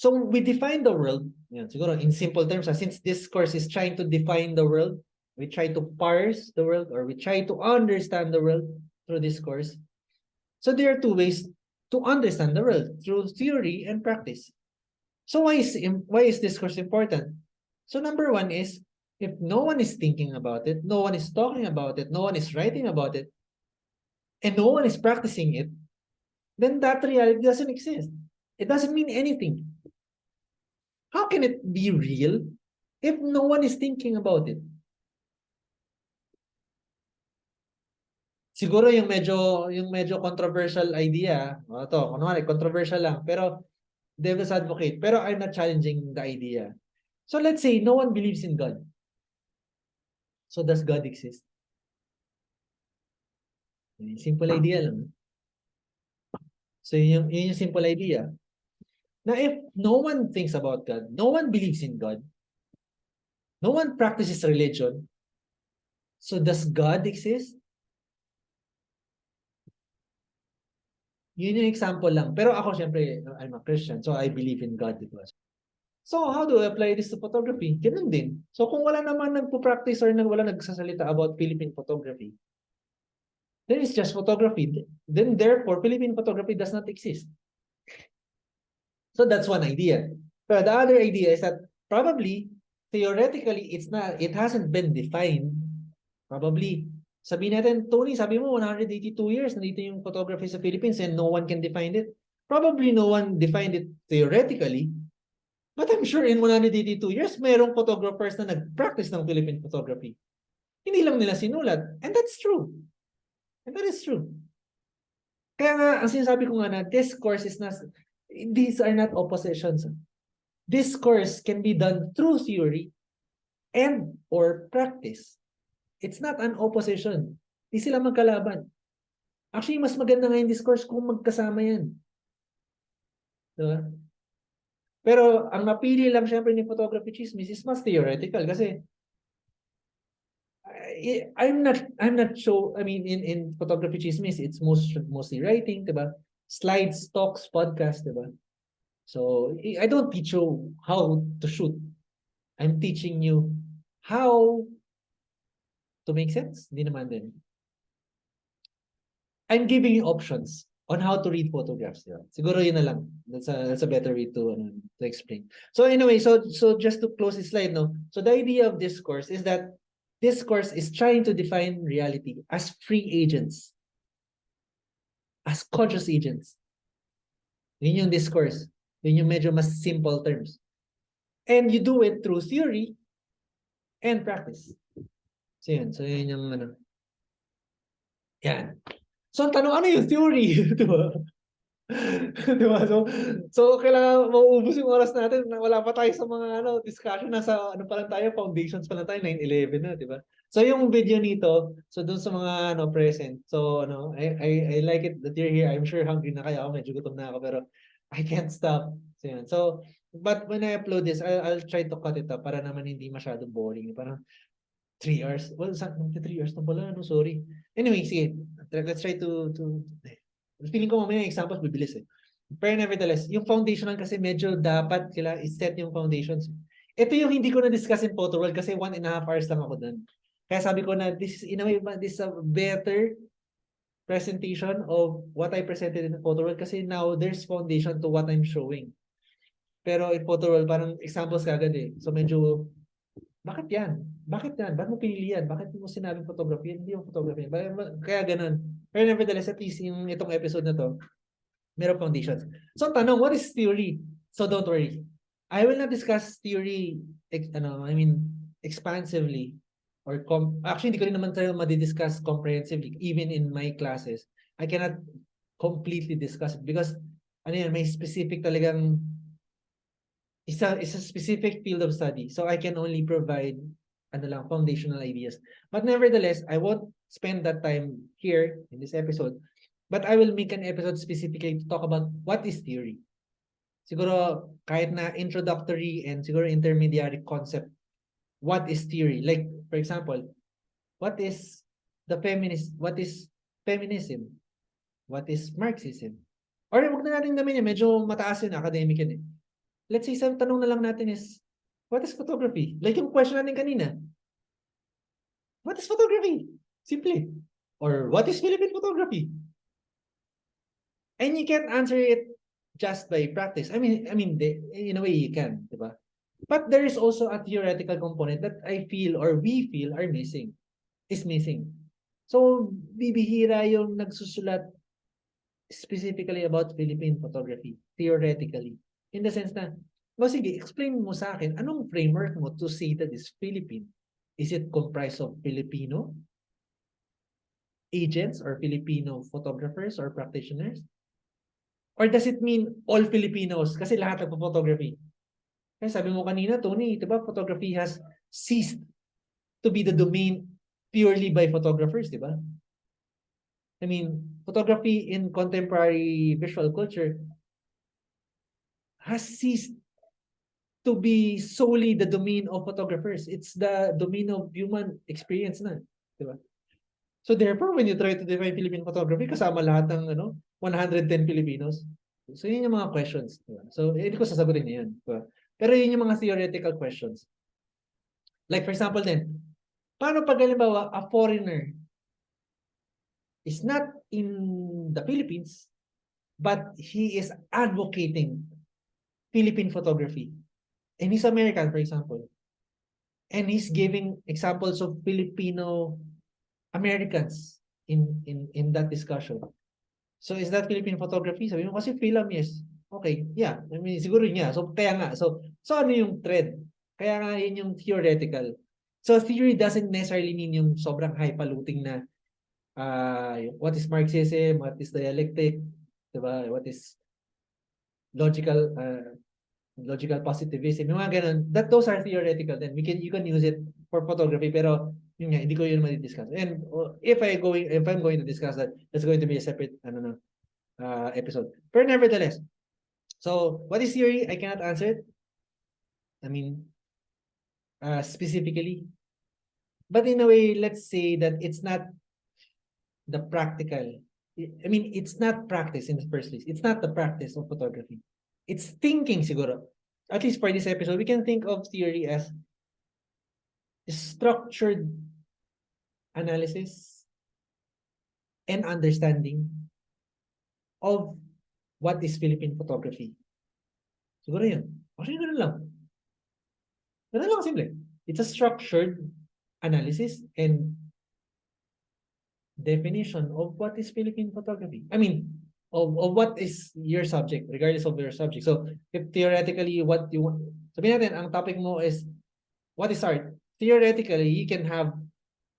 So we define the world, yan, siguro in simple terms, since this course is trying to define the world, we try to parse the world, or we try to understand the world through this course. So there are two ways to understand the world, through theory and practice. So why is this course important? So number one is, if no one is thinking about it, no one is talking about it, no one is writing about it, and no one is practicing it, then that reality doesn't exist. It doesn't mean anything. How can it be real if no one is thinking about it? Siguro yung medyo controversial idea, kunwari controversial lang, pero devil's advocate, pero I'm not challenging the idea. So let's say no one believes in God. So does God exist? Simple idea lang. So yun yung simple idea. Now if no one thinks about God, no one believes in God, no one practices religion, so does God exist? Yun yung example lang. Pero ako, syempre, I'm a Christian, so I believe in God. Diba? So, how do I apply this to photography? Ganun din. So, kung wala naman nagpo-practice or wala nagsasalita about Philippine photography, then it's just photography. Then, therefore, Philippine photography does not exist. So, that's one idea. But the other idea is that probably, theoretically, it hasn't been defined. Probably, sabihin natin, Tony, sabi mo 182 years nandito yung photography sa Philippines and no one can define it. Probably no one defined it theoretically, but I'm sure in 182 years, mayroong photographers na nag-practice ng Philippine photography. Hindi lang nila sinulat. And that's true. And that is true. Kaya nga, ang sinasabi ko nga na, discourse is not, these are not oppositions. Discourse can be done through theory and or practice. It's not an opposition. Di sila magkalaban. Actually, mas maganda nga yung discourse kung magkasama yan. Diba? Pero ang napili lang syempre ni Photography Chismis is mas theoretical kasi I'm not sure. I mean, in Photography Chismis, it's mostly writing, diba? Slides, talks, podcast, diba? So I don't teach you how to shoot. I'm teaching you how to make sense. Hindi naman din. I'm giving you options on how to read photographs. Diba? Siguro yun na lang. That's a better way to explain. So anyway, so just to close this slide, no. So the idea of this course is that this course is trying to define reality as free agents, as conscious agents. Yun yung discourse. Yun yung medyo mas simple terms. And you do it through theory and practice. So yun. So yun yung ano. Yan. So ang tanong, ano yung theory? Diba? Diba? So kailangan mauubos yung oras natin. Wala pa tayo sa mga discussion. Nasa ano pa lang tayo, foundations pa lang tayo, 9-11 na, diba? So yung video nito, so dun sa mga present. So I like it that you're here. I'm sure hungry na kayo. Ako medyo gutom na ako pero I can't stop. So yun. So but when I upload this, I'll try to cut it up para naman hindi masyadong boring. Parang 3 hours. Well, 3 hours na pala. No, sorry. Anyway, sige. Let's try to feeling ko mamaya yung examples bibilis eh. Pero nevertheless, yung foundational kasi medyo dapat i-set yung foundations. Ito yung hindi ko na-discuss in photo world kasi 1.5 hours lang ako dun. Kaya sabi ko na this is in a way, this is a better presentation of what I presented in photo world kasi now there's foundation to what I'm showing. Pero in photo world, parang examples kagad eh. So medyo, bakit yan? Bakit yan? Bakit mo pinili yan? Bakit mo sinabing photography? Hindi yung photography. Kaya ganun. Pero nevertheless, at least yung itong episode na to, meron foundations. So tanong, what is theory? So don't worry. I will not discuss theory, expansively. Or actually, hindi ko rin naman tayo madidiscuss comprehensively, even in my classes. I cannot completely discuss it because may specific talagang it's a specific field of study. So I can only provide foundational ideas. But nevertheless, I won't spend that time here in this episode. But I will make an episode specifically to talk about what is theory. Siguro kahit na introductory and siguro intermediate concept, what is theory? Like, for example, what is feminism? What is Marxism? Or wag na natin namin medyo mataas yun, academic yun eh. let's say, sa tanong na lang natin is, what is photography? Like yung question natin kanina. What is photography? Simple. Or what is Philippine photography? And you can't answer it just by practice. In a way you can, diba? But there is also a theoretical component that I feel or we feel is missing. So, bibihira yung nagsusulat specifically about Philippine photography, theoretically. In the sense na, sige, explain mo sa akin, anong framework mo to say that is Philippine? Is it comprised of Filipino agents or Filipino photographers or practitioners? Or does it mean all Filipinos? Kasi lahat nagpo-photography. Kaya sabi mo kanina, Tony, diba, photography has ceased to be the domain purely by photographers, diba? I mean, photography in contemporary visual culture has ceased to be solely the domain of photographers. It's the domain of human experience na. Diba? So therefore, when you try to define Philippine photography, kasama lahat ng 110 Filipinos. So yun yung mga questions. Diba? So hindi ko sasagutin niya yan. Diba? Pero yun yung mga theoretical questions. Like for example then, paano pag halimbawa, a foreigner is not in the Philippines, but he is advocating Philippine photography. And he's American, for example. And he's giving examples of Filipino Americans in that discussion. So is that Philippine photography? Sabi mo kasi film, yes. Okay, yeah. I mean, siguro niya. So kaya nga. So ano yung thread? Kaya nga yun yung theoretical. So theory doesn't necessarily mean yung sobrang highfalutin na what is Marxism, what is dialectic, diba? What is logical positivism, yung mga ganun. Those are theoretical then. You can use it for photography, pero yun nga, hindi ko yun ma-discuss. And if I'm going to discuss that, that's going to be a separate episode. But nevertheless, so what is theory? I cannot answer it. I mean, specifically. But in a way, let's say that it's not the practical. I mean, it's not practice in the first place. It's not the practice of photography. It's thinking siguro. At least for this episode, we can think of theory as structured analysis and understanding of what is Philippine photography. Siguro yun. Actually, ganun lang. Ganun lang simple. It's a structured analysis and definition of what is Philippine photography. I mean, of what is your subject, regardless of your subject. So, if theoretically, what you want, sabihin natin, ang topic mo is, what is art? Theoretically, you can have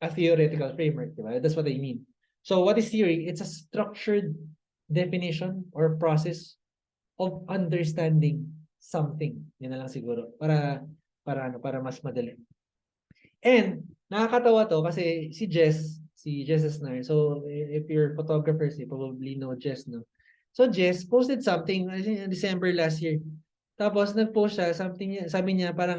a theoretical framework, diba? That's what I mean. So, what is theory? It's a structured definition or process of understanding something. Yan na lang siguro. Para mas madali. And, nakakatawa to kasi si Jess Esnar. So, if you're photographers, you probably know Jess, no? So, Jess posted something in December last year. Tapos, nag-post siya, sabi niya, parang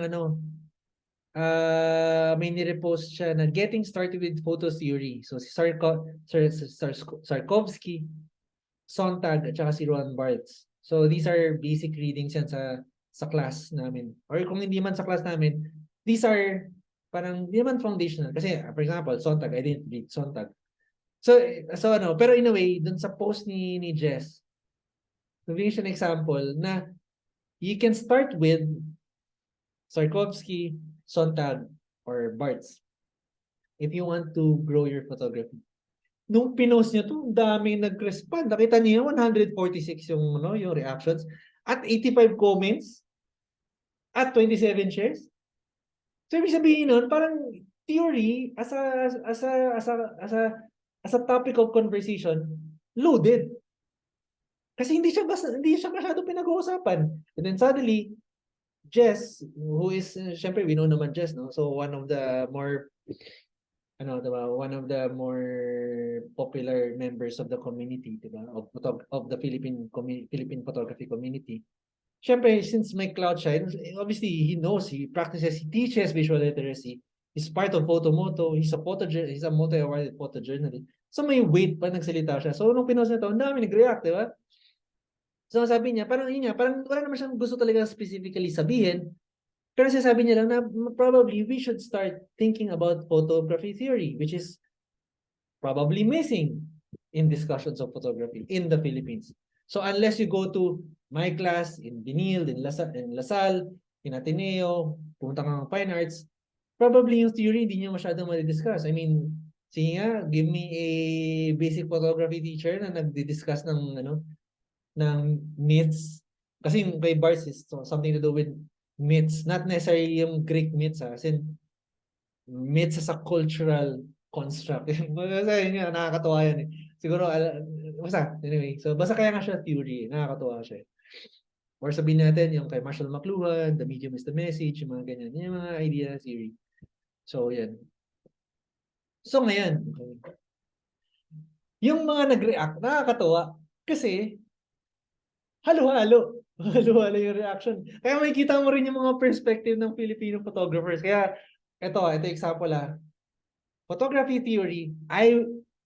may nirepost siya na getting started with photo theory. So, si Sarkovsky, Sontag, at saka si Ron Barthes. So, these are basic readings yan sa class namin. Or kung hindi man sa class namin, these are parang hindi naman foundational. Kasi, for example, Sontag, I didn't read Sontag. So pero in a way, dun sa post ni Jess, nabigyan siya ng example na you can start with Sarkovsky, Sontag, or Barthes if you want to grow your photography. Nung pinost niya to, daming nag-respond. Nakita niyo 146 yung reactions at 85 comments at 27 shares. So, ibig sabihin nun, parang theory as a topic of conversation, loaded. Kasi hindi siya masyado pinag-uusapan. And then suddenly, Jess, who is, syempre, we know naman Jess, no? So, one of the more popular members of the community, diba? Of the Philippine photography community. Siyempre, since may cloud shine, obviously, he knows, he practices, he teaches visual literacy. He's part of Photomoto. He's a multi-awarded photojournalist. So, may weight pa nagsalita siya. So, nung pinost niya to, ang dami nag-react, di ba? So sabi niya, parang yun nga, parang wala naman siyang gusto talaga specifically sabihin. Pero sabi niya lang na probably we should start thinking about photography theory, which is probably missing in discussions of photography in the Philippines. So unless you go to my class in Binil, in Lasal, in Ateneo, pumunta ka ng Fine Arts, probably yung theory hindi niyo masyadong ma-discuss. I mean, sige nga, give me a basic photography teacher na nagdi-discuss ng ng myths. Kasi yung kay Bars is something to do with myths, not necessarily yung Greek myths, as in myths as a cultural construct. Basta yun nga, nakakatawa yan eh. Siguro, basta, anyway. So, basta kaya nga siya theory, nakakatawa siya. Or sabihin natin, yung kay Marshall McLuhan, the medium is the message, yung mga ganyan. Yung mga idea theory. So, yan. So, ngayon, yung mga nag-react, nakakatawa. Kasi, halo-halo. Halo-halo yung reaction. Kaya makikita mo rin yung mga perspective ng Filipino photographers. Kaya, ito example photography theory,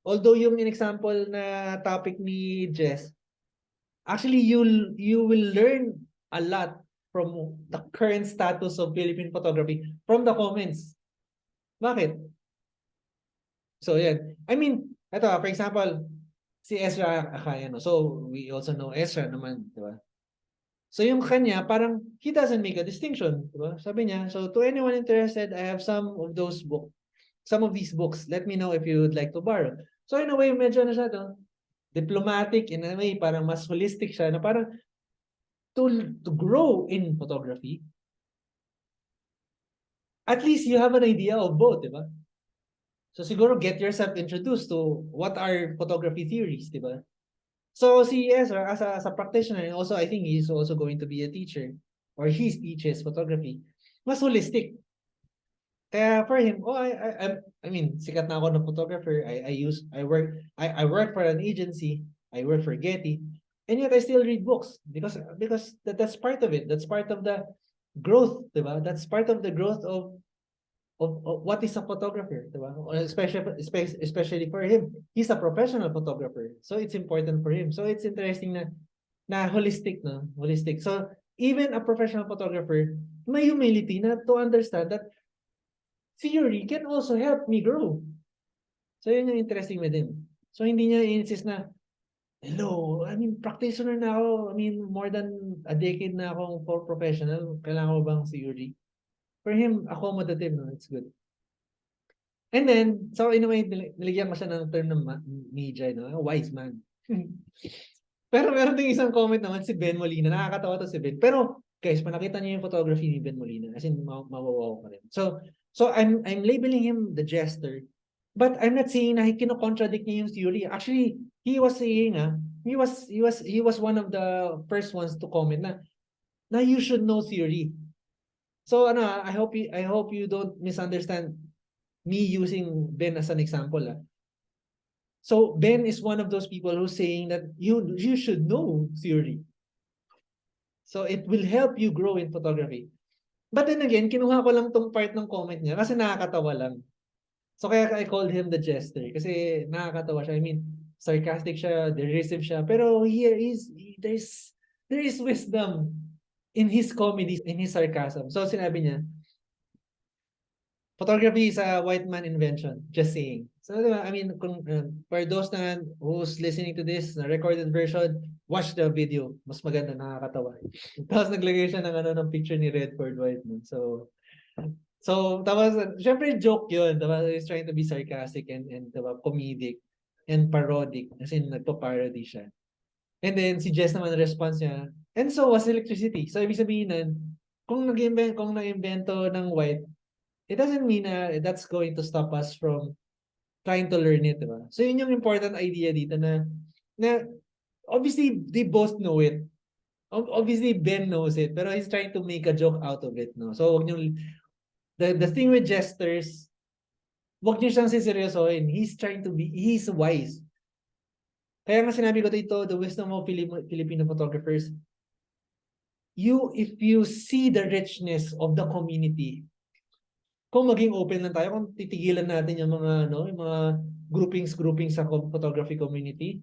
although yung example na topic ni Jess, actually you will learn a lot from the current status of Philippine photography from the comments. Bakit? So yan. I mean, ito for example, si Ezra Akaya, no? So we also know Ezra naman, di ba? So yung kanya, parang he doesn't make a distinction, di ba? Sabi niya, so to anyone interested, I have some of these books. Let me know if you would like to borrow. So in a way, medyo na siya diplomatic, in a way, parang mas holistic siya, na parang to grow in photography, at least you have an idea of both, di ba? So siguro get yourself introduced to what are photography theories, di ba? So si Ezra, as a practitioner, and also I think he's also going to be a teacher, or he teaches photography, mas holistic. Kaya for him, I mean, sikat na ako ng photographer. I work for an agency. I work for Getty, and yet I still read books because that's part of it. That's part of the growth, diba? That's part of the growth of what is a photographer, diba? Especially for him, he's a professional photographer, so it's important for him. So it's interesting na holistic, no, holistic. So even a professional photographer may humility na to understand that theory can also help me grow. So yun yung interesting with him. So hindi niya insist na, hello, I mean, practitioner na ako. I mean, more than a decade na akong for professional. Kailangan ko bang theory? For him, accommodative, no? It's good. And then, so in a way, niligyan ko siya ng term ng media, no? A wise man. Pero meron ding isang comment naman si Ben Molina. Nakakatawa to si Ben. Pero, guys, nakita niyo yung photography ni Ben Molina. As in, mawawaw ka rin. So I'm labeling him the jester. But I'm not saying na kino-contradict niya yung theory. Actually, he was saying he was one of the first ones to comment na you should know theory. So I hope you don't misunderstand me using Ben as an example. So Ben is one of those people who's saying that you should know theory. So it will help you grow in photography. But then again, kinuha ko lang tong part ng comment niya kasi nakakatawa lang. So kaya I called him the jester kasi nakakatawa siya. I mean, sarcastic siya, derisive siya, pero there is wisdom in his comedy, in his sarcasm. So sinabi niya, photography is a white man invention. Just saying. So diba, I mean, for those who's listening to this, na recorded version, watch the video. Mas maganda, nakakatawa. Tapos naglagay siya ng picture ni Redford Whiteman. So, tapos, syempre joke yun. Tapos, he's trying to be sarcastic and comedic and parodic. Kasi nagpa-parody siya. And then, si Jess naman response niya, and so was electricity. So, ibig sabihin nun, kung nag-invento ng white, it doesn't mean na that's going to stop us from trying to learn it, diba? So, yun yung important idea dito na obviously, they both know it. Obviously, Ben knows it, pero he's trying to make a joke out of it, no? So, wag yung the thing with jesters, wag niyo siyang siseryosohin. He's wise. Kaya nga sinabi ko dito, the wisdom of Filipino photographers, if you see the richness of the community, kung maging open lang tayo, kung titigilan natin yung mga groupings sa photography community,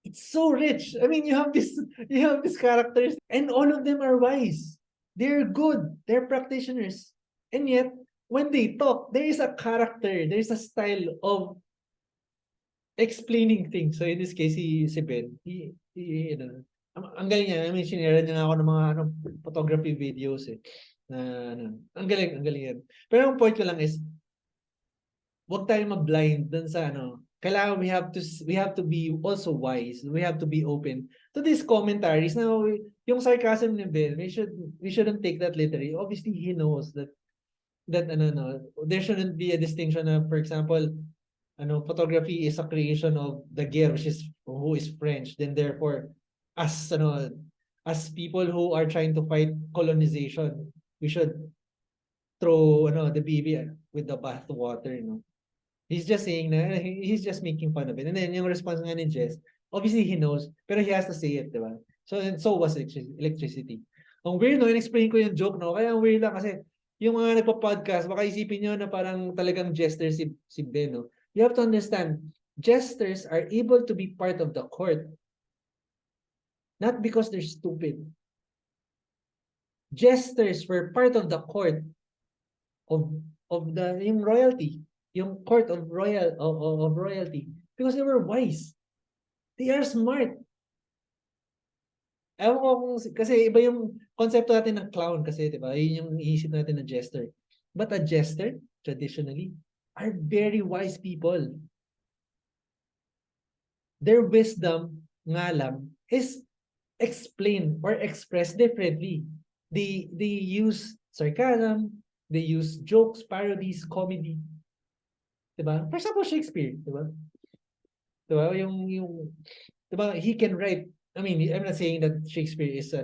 It's so rich. I mean, you have these characters, and all of them are wise. They're good. They're practitioners. And yet, when they talk, there is a character, there is a style of explaining things. So in this case, si Ben, you know, ang galing niya. I mean, sinira niya nga ako ng mga photography videos eh. Na, ang galing yan. Pero ang point ko lang is, wag tayong mag-blind dun sa kailangan we have to be also wise. We have to be open to these commentaries. Now, yung sarcasm ni Ben, we shouldn't take that literally. Obviously, he knows that there shouldn't be a distinction of, for example, photography is a creation of the Guerre, who is French. Then therefore, as as people who are trying to fight colonization, we should throw the baby with the bath water, He's just saying na he's just making fun of it. And then yung response nga ni Jess, obviously he knows, pero he has to say it, di ba? So was electricity. Ang weird, no? In-explain ko yung joke, no? Kaya ang weird lang kasi yung mga nagpa-podcast, baka isipin nyo na parang talagang jester si Ben, no? You have to understand, jesters are able to be part of the court, not because they're stupid. Jesters were part of the court of the yung royalty, yung court of royalty, because they were wise. They are smart. Ewan ko kasi iba yung konsepto natin ng clown kasi, di ba? Yun yung iisip natin ng jester. But a jester, traditionally, are very wise people. Their wisdom nga lang is explained or expressed differently. They use sarcasm, they use jokes, parodies, comedy. Diba? For example, Shakespeare, diba? Diba? Diba? He can write. I mean, I'm not saying that Shakespeare is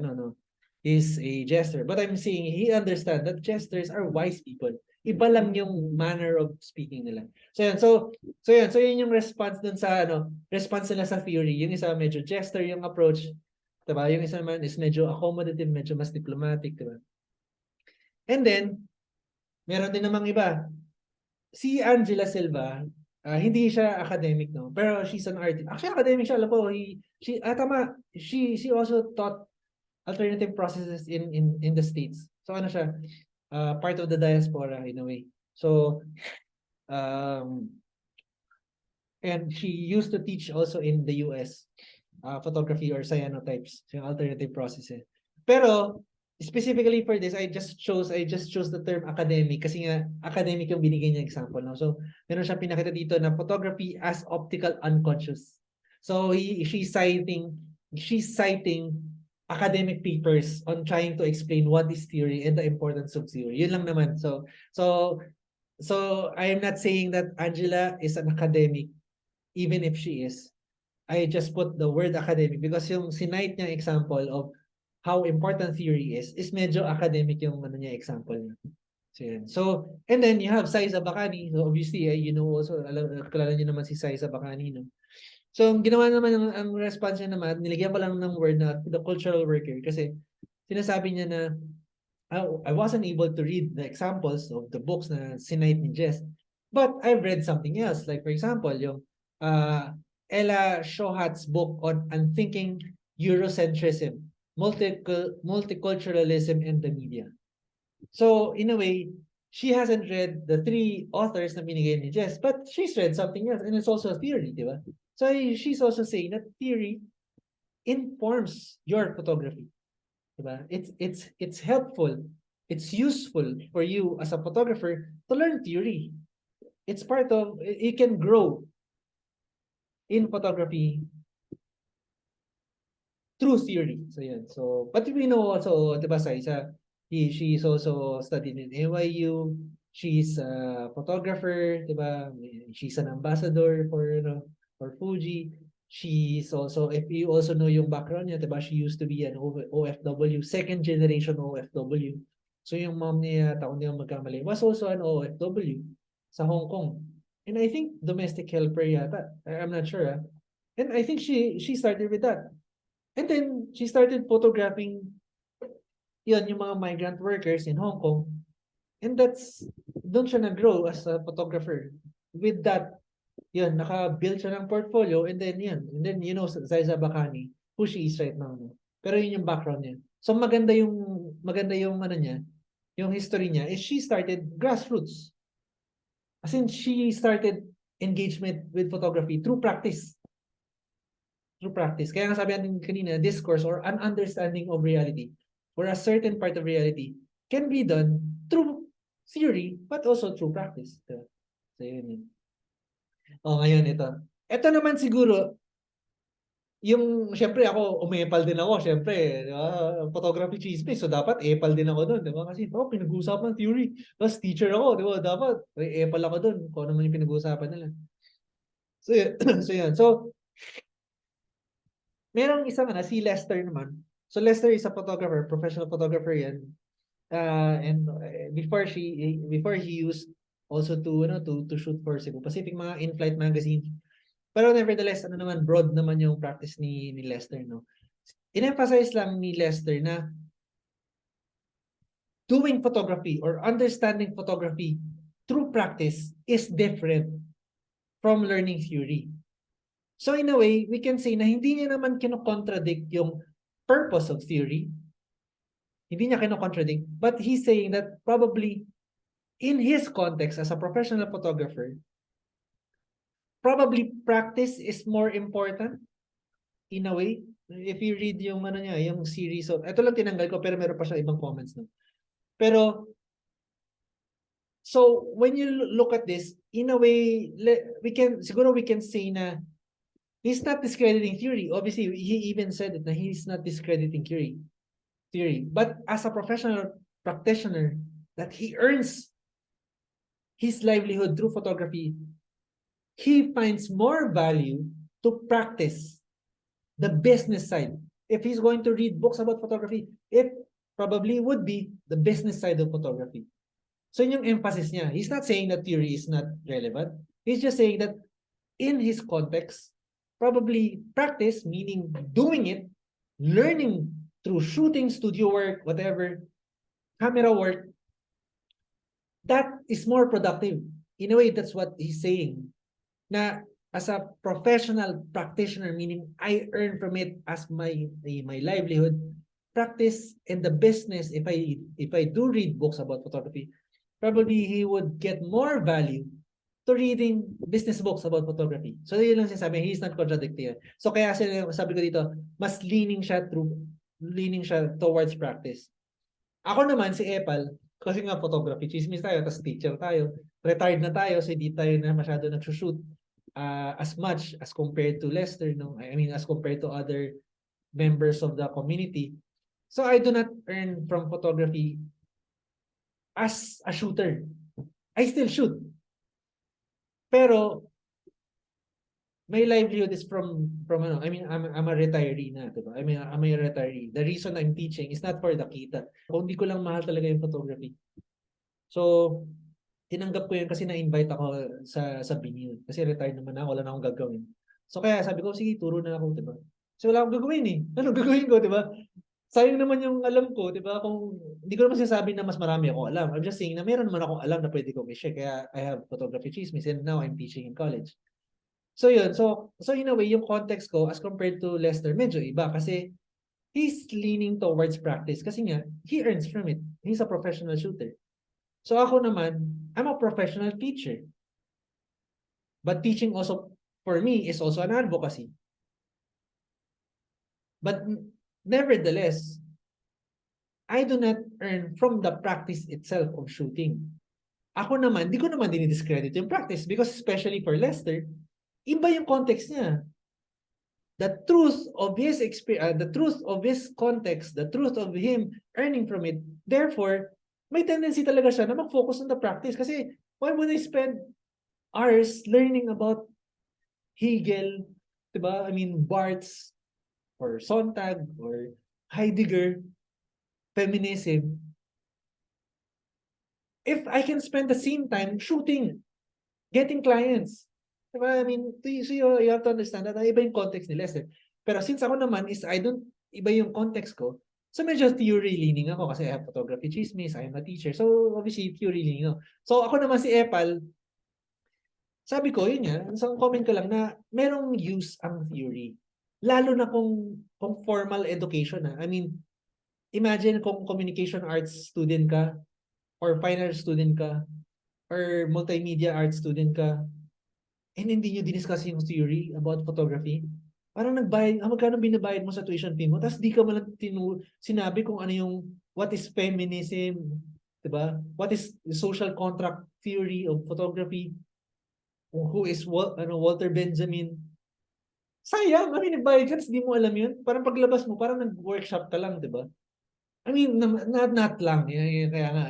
is a jester, but I'm saying he understands that jesters are wise people. Iba lang yung manner of speaking nila. So yun yung response dun sa response nila sa theory. Yung isa medyo jester yung approach, diba? Yung isa naman is medyo accommodative, medyo mas diplomatic, diba? And then meron din namang iba. Si Angela Silva, hindi siya academic, no? Pero she's an artist. Actually, academic siya. Alam ko, tama. She also taught alternative processes in the States. So ano siya? Part of the diaspora in a way. So, um, and she used to teach also in the US, photography or cyanotypes, so yung alternative processes. Pero, specifically for this, I just chose the term academic kasi nga academic yung binigay niya example, no? So, meron siyang pinakita dito na photography as optical unconscious. So, she's citing academic papers on trying to explain what is theory and the importance of theory. Yun lang naman. So I am not saying that Angela is an academic, even if she is. I just put the word academic because yung sinite niya example of how important theory is medyo academic yung niya example niya. So, yan. So, and then you have Saiza Bacani. So, obviously, also, kilala niyo naman si Saiza Bacani, no? So, ang ginawa naman ang response niya naman, nilagyan ko lang ng word na the cultural worker kasi sinasabi niya na I wasn't able to read the examples of the books na sinite ni Jess, but I've read something else. Like, for example, yung Ella Shohat's book on Unthinking Eurocentrism, Multiculturalism and the Media. So, in a way, she hasn't read the three authors na binigay ni Jess, but she's read something else, and it's also a theory, di ba? So, she's also saying that theory informs your photography. Diba? It's helpful. It's useful for you as a photographer to learn theory. It's part of, you can grow in photography through theory. So, yan. So, but we know also, diba, Saisa, she's also studied in NYU. She's a photographer, diba? She's an ambassador for Fuji. She's also, if you also know yung background niya, diba? She used to be an OFW, second generation OFW. So yung mom niya, taon niya magkamali, was also an OFW sa Hong Kong. And I think domestic helper yata. I'm not sure. And I think she started with that. And then she started photographing yung mga migrant workers in Hong Kong. And doon siya nag-grow as a photographer with that yun, naka-build siya ng portfolio, and then yun. And then, Zaiza Bakani, who she is right now. No? Pero yun yung background niya. So, maganda yung ano niya, yung history niya, is she started grassroots. As in, she started engagement with photography through practice. Through practice. Kaya nga sabi natin kanina, discourse or an understanding of reality, or a certain part of reality, can be done through theory, but also through practice. So, yun. Ngayon ito. Ito naman siguro, syempre ako, umepal din ako, syempre, di ba? Photography chismis, so dapat epal din ako doon, di ba? Kasi, pinag-uusapan theory. Tapos teacher ako, di ba? Dapat, epal ako doon, kung ano man yung pinag-uusapan nila. So, yun. So, yun. So, merong isang si Lester naman. So, Lester is a photographer, professional photographer yan. And before he used also to shoot for Cebu Pacific, mga in-flight magazine. Pero nevertheless, broad naman yung practice ni Lester, no? In-emphasize lang ni Lester na doing photography or understanding photography through practice is different from learning theory. So in a way, we can say na hindi niya naman kino-contradict yung purpose of theory. Hindi niya kino-contradict, but he's saying that probably in his context as a professional photographer, probably practice is more important in a way. If you read yung yung series of, ito lang tinanggal ko pero meron pa siya ibang comments no. Pero so when you look at this, in a way we can say na he's not discrediting theory. Obviously, he even said it na he's not discrediting theory. But as a professional practitioner that he earns his livelihood through photography, he finds more value to practice the business side. If he's going to read books about photography, it probably would be the business side of photography. So yun yung emphasis niya. He's not saying that theory is not relevant. He's just saying that in his context, probably practice, meaning doing it, learning through shooting, studio work, whatever, camera work, that is more productive. In a way, that's what he's saying. Na as a professional practitioner, meaning I earn from it as my livelihood, practice in the business, if I do read books about photography, probably he would get more value to reading business books about photography. So yun lang sinasabi, he's not contradicting. So kaya sabi ko dito, mas leaning siya towards practice. Ako naman si Epal, kasi nga photography chismis tayo, tapos teacher tayo, retired na tayo, so hindi tayo na masyado nagsushoot as much as compared to Lester, no? I mean, as compared to other members of the community. So I do not earn from photography as a shooter. I still shoot. Pero my livelihood is from I mean, I'm a retiree na, diba? I mean, I'm a retiree. The reason I'm teaching is not for the kita. Kung hindi ko lang mahal talaga yung photography. So, tinanggap ko yun kasi na-invite ako sa Binil. Kasi retired naman ako, wala na akong gagawin. So kaya sabi ko, sige, turo na ako, diba? Kasi wala akong gagawin eh. Anong gagawin ko, diba? Sayang naman yung alam ko, diba? Kung hindi ko naman sinasabi na mas marami ako alam. I'm just saying na meron naman akong alam na pwede kong i-share. Kaya I have photography chismis and now I'm teaching in college. So yun, so in a way, yung context ko as compared to Lester, medyo iba kasi he's leaning towards practice kasi nga, he earns from it. He's a professional shooter. So ako naman, I'm a professional teacher. But teaching also, for me, is also an advocacy. But nevertheless, I do not earn from the practice itself of shooting. Ako naman, di ko naman dinidiscredit yung practice because especially for Lester, iba yung context niya. The truth of his experience, the truth of his context, the truth of him earning from it, therefore, may tendency talaga siya na mag-focus on the practice. Kasi why would I spend hours learning about Hegel, diba? I mean, Barthes, or Sontag, or Heidegger, feminism, if I can spend the same time shooting, getting clients. Diba? I mean, so you have to understand that iba yung context ni Lester. Pero since ako naman is iba yung context ko, so medyo theory leaning ako kasi I have photography chismis, I am a teacher. So obviously theory leaning ako. So ako naman si Epal, sabi ko, yun nga, isang comment ko lang na merong use ang theory. Lalo na kung formal education na. I mean, imagine kung communication arts student ka, or fine arts student ka, or multimedia arts student ka, and hindi nyo diniscuss yung theory about photography. Parang nagbayad, magkano binabayad mo sa tuition fee mo, tapos di ka man sinabi kung ano yung, what is feminism, diba? What is the social contract theory of photography, who is Walter Benjamin. Sayang, I mean, nagbayad ka, tapos di mo alam yun. Parang paglabas mo, parang nag-workshop ka lang, diba? I mean, not lang. Kaya nga,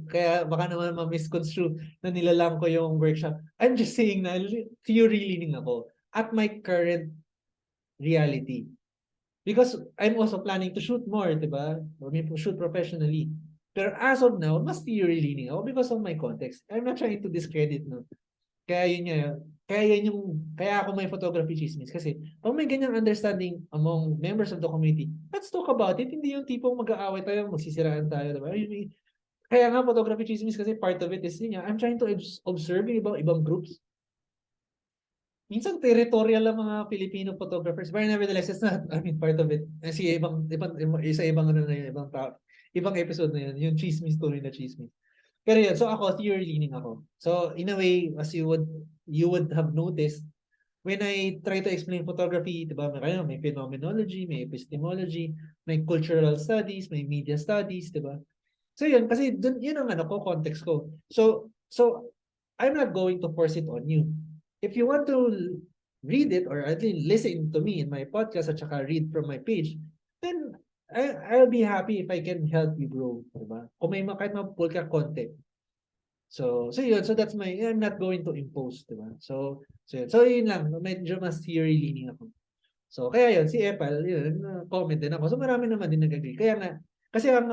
kaya baka naman ma-misconstrue na nilalang ko yung workshop. I'm just saying na theory leaning ako at my current reality. Because I'm also planning to shoot more, di ba? Or maybe shoot professionally. Pero as of now, mas theory leaning ako because of my context. I'm not trying to discredit, no? Kaya yun nga, kaya ako may photography chismis. Kasi pag may ganyang understanding among members of the community, let's talk about it. Hindi yung tipong mag-aaway tayo, magsisiraan tayo, diba? Kaya nga photography chismis kasi part of it is yun nga, I'm trying to observe yung ibang groups. Minsan territorial ang mga Filipino photographers, but nevertheless, it's not, I mean, part of it. Kasi ibang ano na yun, ibang episode na yun, yung chismis, story na chismis. Pero yun, so ako, theory leaning ako. So in a way, as you would have noticed, when I try to explain photography, di ba, may phenomenology, may epistemology, may cultural studies, may media studies, di ba? So yun, kasi dun, yun ang ano ko, context ko. So I'm not going to force it on you. If you want to read it or at least listen to me in my podcast at saka read from my page, then I'll be happy if I can help you grow, diba? Kung may kahit mapul ka konti. So yun, so that's I'm not going to impose, diba? So yun lang, medyo mas theory leaning ako. So kaya yun, si Epal, yun, comment din ako. So marami naman din nag-agree. Kaya nga, kasi ang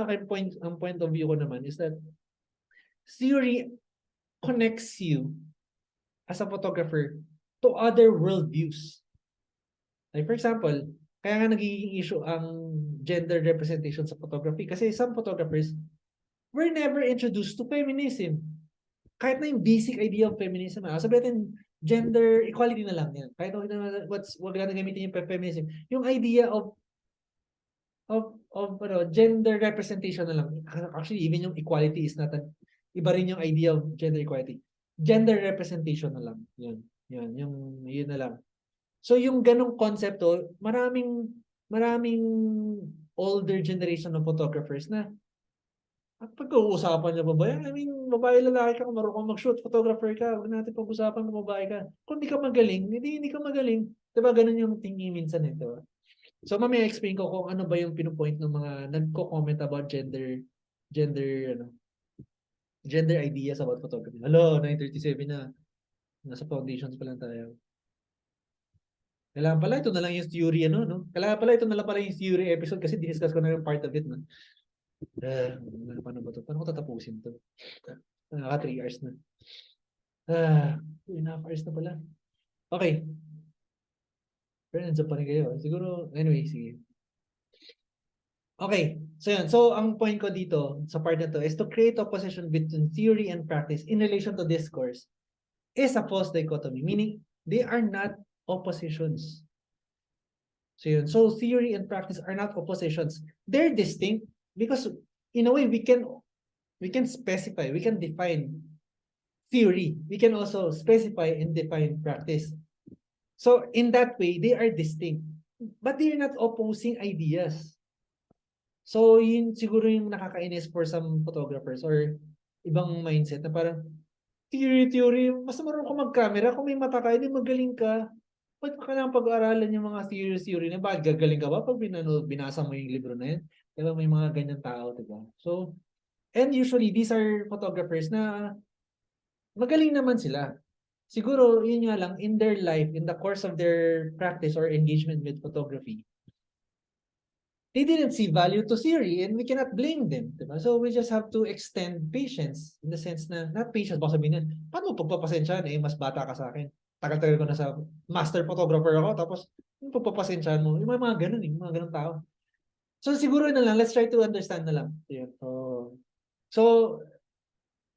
point of view ko naman is that theory connects you as a photographer to other worldviews. Like for example, kaya nga nagiging issue ang gender representation sa photography kasi some photographers were never introduced to feminism. Kahit na yung basic idea of feminism, sabi natin gender equality na lang yan. Kahit wag na gamitin yung feminism. Yung idea of gender representation na lang. Actually, even yung equality is not iba rin yung idea of gender equality. Gender representation na lang. Yun na lang. So yung ganong konsepto, maraming older generation of photographers na pag-uusapan niya ba ba yan? I mean, babae lalaki ka, kung marunong mag-shoot, photographer ka, huwag natin pag-usapan kung babae ka. Kung di ka magaling, hindi ka magaling. Diba, ganun yung tingin minsan eh, diba? So, mamaya explain ko kung ano ba yung pinupoint ng mga nagko-comment about gender ideas about photography. Hello, 9:37 na. Nasa foundations pa lang tayo. Kailangan pala ito na lang yung theory, no? Kailangan pala ito na lang pala yung theory episode kasi diniscuss ko na yung part of it, no? Paano ba ito? Paano ko tatapusin ito? 3 hours na. 2.5 hours na pala. Okay. Pero nandiyan pa rin kayo. Siguro, anyway, sige. Okay. So yun. So ang point ko dito sa part na to is to create opposition between theory and practice in relation to discourse is a false dichotomy. Meaning, they are not oppositions. So yun. So theory and practice are not oppositions. They're distinct because in a way we can specify, we can define theory. We can also specify and define practice. So in that way, they are distinct. But they're not opposing ideas. So yun siguro yung nakakainis for some photographers or ibang mindset na parang theory, mas marunong ka mag-camera, kung may mata ka, hindi magaling ka. Ba't pa kailangan pag-aaralan yung mga theory na bakit gagaling ka ba pag binasa mo yung libro na yan? Diba may mga ganyan tao, diba? So, and usually these are photographers na magaling naman sila. Siguro, yun nga lang, in their life, in the course of their practice or engagement with photography, they didn't see value to theory and we cannot blame them. Diba? So we just have to extend patience in the sense na, not patience, baka sabihin na, paano mo pagpapasensyahan mas bata ka sa akin. Tagal-tagal ko na sa master photographer ako, tapos yung pagpapasensyahan mo, yung mga ganun mga ganun tao. So siguro na lang, let's try to understand na lang. So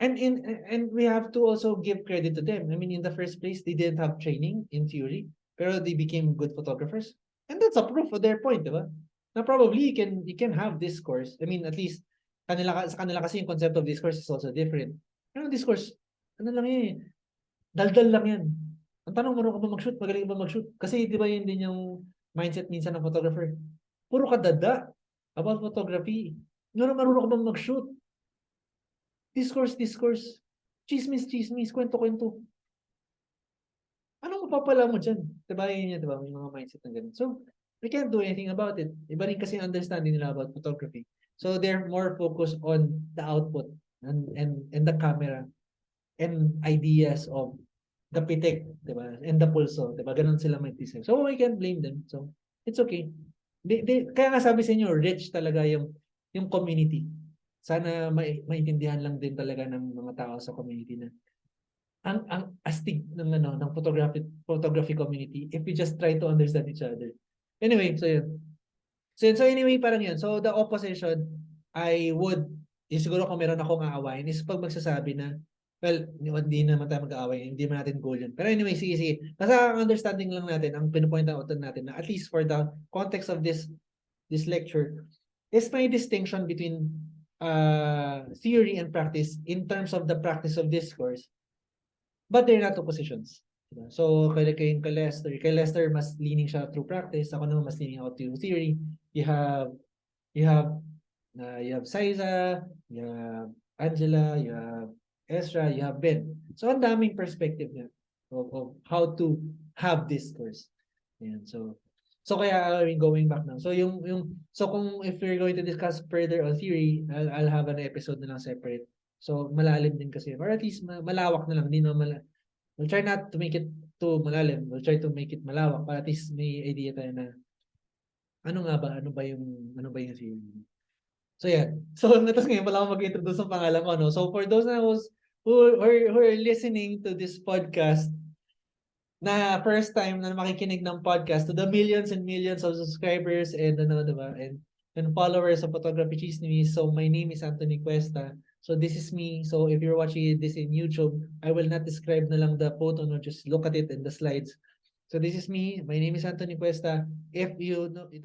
And we have to also give credit to them. I mean, in the first place, they didn't have training in theory, pero they became good photographers. And that's a proof of their point, di ba? Na probably you can have discourse. I mean, at least sa kanila kasi yung concept of discourse is also different. Pero discourse, ano lang yan eh, daldal lang yan. Ang tanong, marunong ka ba mag-shoot? Magaling ka ba mag-shoot? Kasi di ba yun din yung mindset minsan ng photographer. Puro ka dada about photography. Marunong ka ba mag-shoot? Discourse. Chismis, kwento-kwento. Anong mapapala mo dyan? Diba yun yun, diba? May mga mindset na ganun. So, we can't do anything about it. Iba rin kasi understanding nila about photography. So, they're more focused on the output and the camera and ideas of the pitik, diba? And the pulso, diba? Ganun sila may design. So, we can't blame them. So, it's okay. Kaya nga sabi sa inyo, rich talaga yung community. Sana maintindihan lang din talaga ng mga tao sa community na ang astig ng ng photography community if we just try to understand each other. Anyway, so yun. So anyway, parang yun. So the opposition, I would, siguro kung meron akong aawain, is pag magsasabi na, well, hindi naman tayo mag-aaway, hindi naman natin goal yun. Pero anyway, sige. Basta ang understanding lang natin, ang pinupoint out natin na at least for the context of this lecture, is may distinction between theory and practice in terms of the practice of discourse, but they're not oppositions. Diba? So, kay Lester, mas leaning siya through practice. Ako naman, mas leaning ako to theory. You have, you have, you have Saiza, you have Angela, you have Ezra, you have Ben. So, ang daming perspective niya of how to have discourse. Ayan, so kaya going back now. So so kung if we're going to discuss further on theory, I'll have an episode na lang separate. So malalim din kasi or at least malawak na lang, hindi na we'll try not to make it too malalim. We'll try to make it malawak para at least may idea tayo na ano ba yung theory. So yeah. So natas ngayon pala ako mag-introduce ng pangalan ko, no. So for those who are listening to this podcast, na first time na makikinig ng podcast, to the millions and millions of subscribers and diba? And followers of Photography Chismis. So my name is Anthony Cuesta. So this is me. So if you're watching this in YouTube, I will not describe na lang the photo, no, just look at it in the slides. So this is me. My name is Anthony Cuesta. If you don't